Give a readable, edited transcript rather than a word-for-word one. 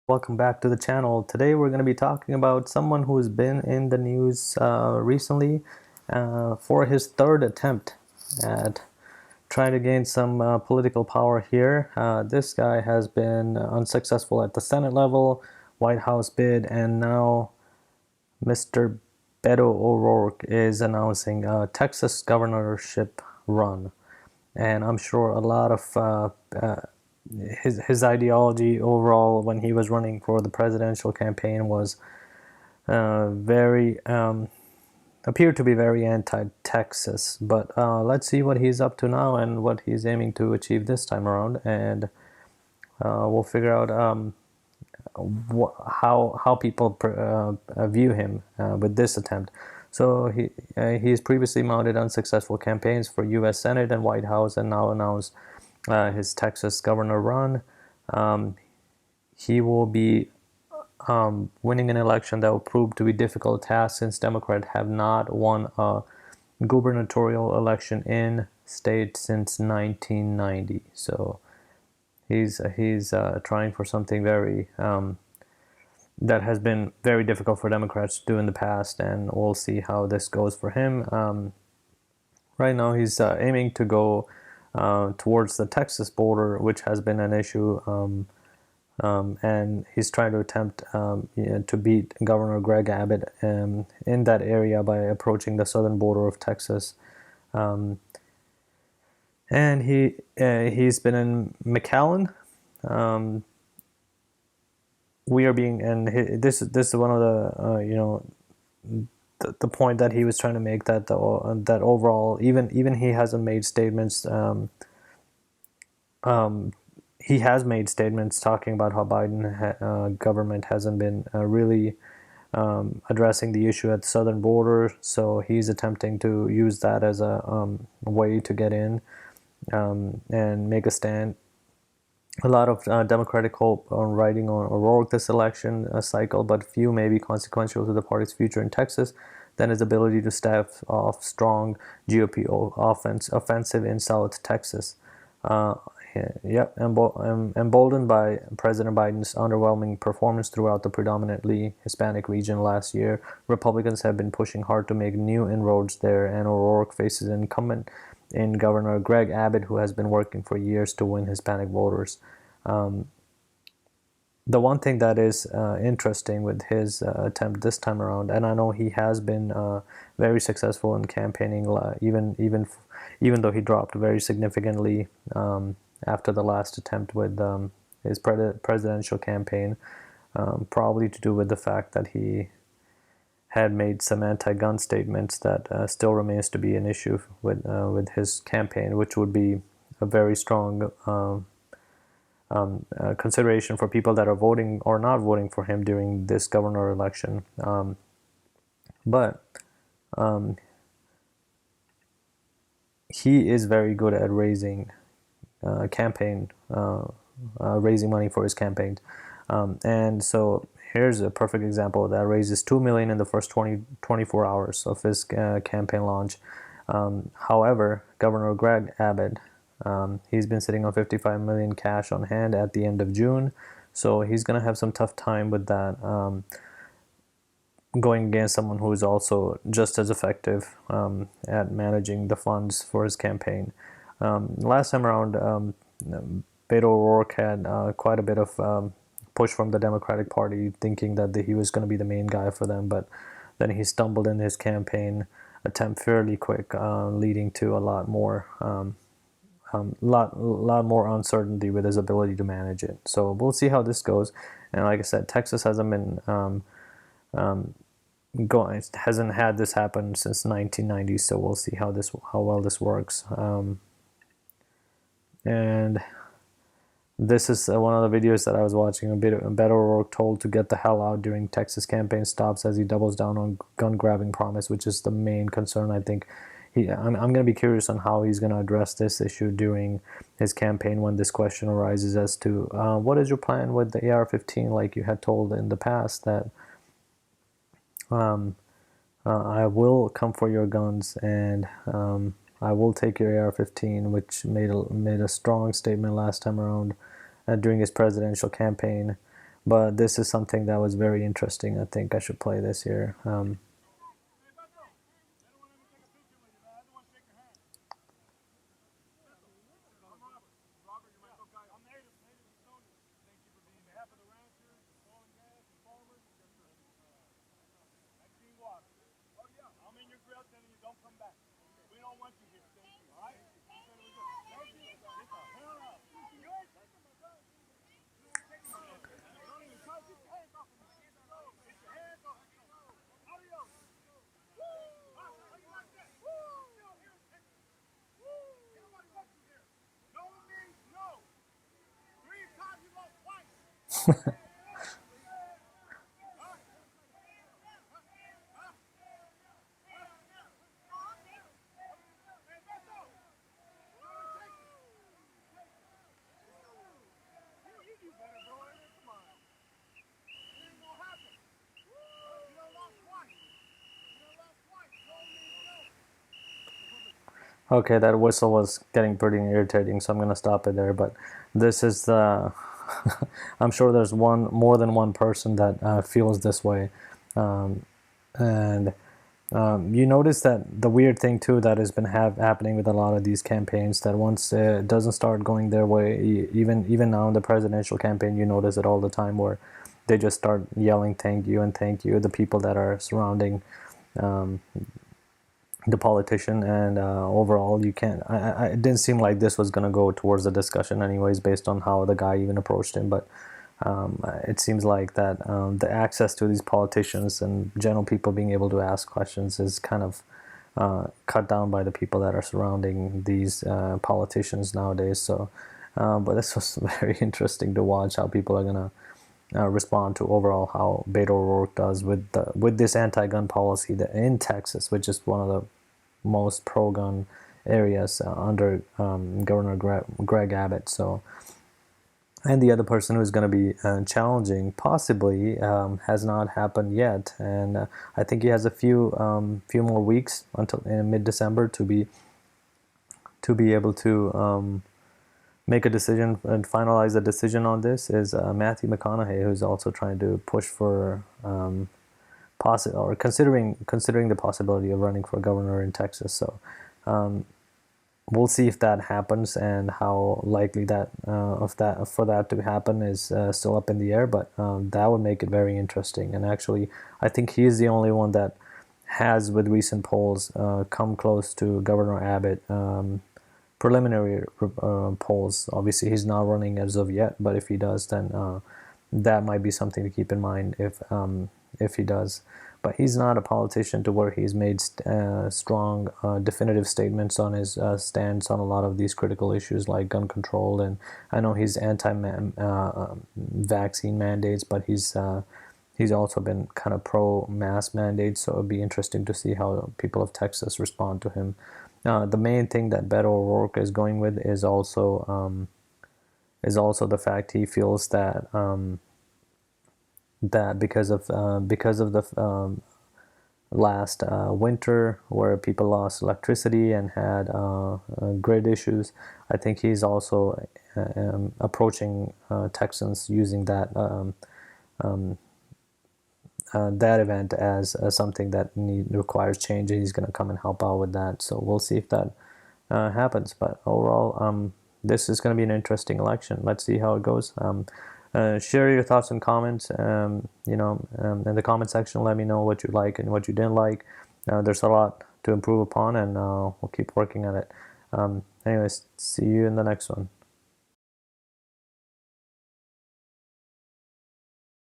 Welcome back to the channel. Today we're going to be talking about someone who's been in the news recently for his third attempt at trying to gain some political power here. This guy has been unsuccessful at the Senate level, White House bid, and now Mr. Beto O Rourke is announcing a Texas governorship run. And I'm sure a lot of his ideology overall when he was running for the presidential campaign was very appeared to be very anti-Texas. But let's see what he's up to now and what he's aiming to achieve this time around, and we'll figure out how people view him with this attempt. So he's previously mounted unsuccessful campaigns for U.S. Senate and White House, and now announced his Texas governor run. He will be winning an election that will prove to be difficult task, since Democrats have not won a gubernatorial election in state since 1990. So he's trying for something very that has been very difficult for Democrats to do in the past, and we'll see how this goes for him. Right now, he's aiming to go towards the Texas border, which has been an issue, and he's trying to attempt to beat Governor Greg Abbott in that area by approaching the southern border of Texas. And he's been in McAllen. We are being, and this is one of the the point that he was trying to make, that that overall, even he hasn't made statements. He has made statements talking about how Biden government hasn't been really addressing the issue at the southern border. So he's attempting to use that as a way to get in and make a stand. A lot of Democratic hope on riding on O'Rourke this election cycle, but few may be consequential to the party's future in Texas than his ability to stave off strong GOP offensive in South Texas. Emboldened by President Biden's underwhelming performance throughout the predominantly Hispanic region last year, Republicans have been pushing hard to make new inroads there, and O'Rourke faces an incumbent in Governor Greg Abbott, who has been working for years to win Hispanic voters. The one thing that is interesting with his attempt this time around, and I know he has been very successful in campaigning, even though he dropped very significantly after the last attempt with his presidential campaign, probably to do with the fact that he had made some anti-gun statements that still remains to be an issue with his campaign, which would be a very strong consideration for people that are voting or not voting for him during this governor election. But he is very good at raising raising money for his campaigns, and so here's a perfect example of that. Raises $2 million in the first 24 hours of his campaign launch. However, Governor Greg Abbott, he's been sitting on $55 million cash on hand at the end of June, so he's gonna have some tough time with that, going against someone who is also just as effective at managing the funds for his campaign. Last time around, Beto O'Rourke had quite a bit of push from the Democratic Party, thinking that he was going to be the main guy for them, but then he stumbled in his campaign attempt fairly quick, leading to a lot more uncertainty with his ability to manage it. So we'll see how this goes. And like I said, Texas hasn't been hasn't had this happen since 1990. So we'll see how well this works. And this is one of the videos that I was watching. Beto O'Rourke told to get the hell out during Texas campaign stops as he doubles down on gun grabbing promise, which is the main concern. I think I'm going to be curious on how he's going to address this issue during his campaign when this question arises as to what is your plan with the AR-15, like you had told in the past that I will come for your guns, and I will take your AR-15, which made a strong statement last time around during his presidential campaign. But this is something that was very interesting. I think I should play this here. Okay, that whistle was getting pretty irritating, so I'm gonna stop it there. But this is the. I'm sure there's more than one person that feels this way, and you notice that the weird thing too that has been happening with a lot of these campaigns, that once it doesn't start going their way, even now in the presidential campaign, you notice it all the time where they just start yelling "thank you" and "thank you." The people that are surrounding the politician, and overall you can't it didn't seem like this was going to go towards the discussion anyways, based on how the guy even approached him. But it seems like that the access to these politicians and general people being able to ask questions is kind of cut down by the people that are surrounding these politicians nowadays. So but this was very interesting to watch how people are going to respond to overall how Beto O'Rourke does with this anti-gun policy that in Texas, which is one of the most pro-gun areas under Governor Greg Abbott. So, and the other person who's going to be challenging possibly has not happened yet, and I think he has a few more weeks until mid-December to be able to make a decision and finalize a decision on this. Is Matthew McConaughey, who's also trying to push for considering the possibility of running for governor in Texas. So we'll see if that happens, and how likely that for that to happen is still up in the air. But that would make it very interesting. And actually, I think he is the only one that has, with recent polls, come close to Governor Abbott. Preliminary polls. Obviously, he's not running as of yet, but if he does, then that might be something to keep in mind if he does. But he's not a politician to where he's made strong, definitive statements on his stance on a lot of these critical issues like gun control. And I know he's anti-vaccine mandates, but he's also been kind of pro-mask mandates. So it'd be interesting to see how people of Texas respond to him. The main thing that Beto O'Rourke is going with is also the fact he feels that that because of the last winter, where people lost electricity and had grid issues, I think he's also approaching Texans using that that event as something that requires change, and he's going to come and help out with that. So we'll see if that happens. But overall, this is going to be an interesting election. Let's see how it goes. Share your thoughts and comments. In the comment section, let me know what you like and what you didn't like. There's a lot to improve upon, and we'll keep working on it. Anyways, see you in the next one.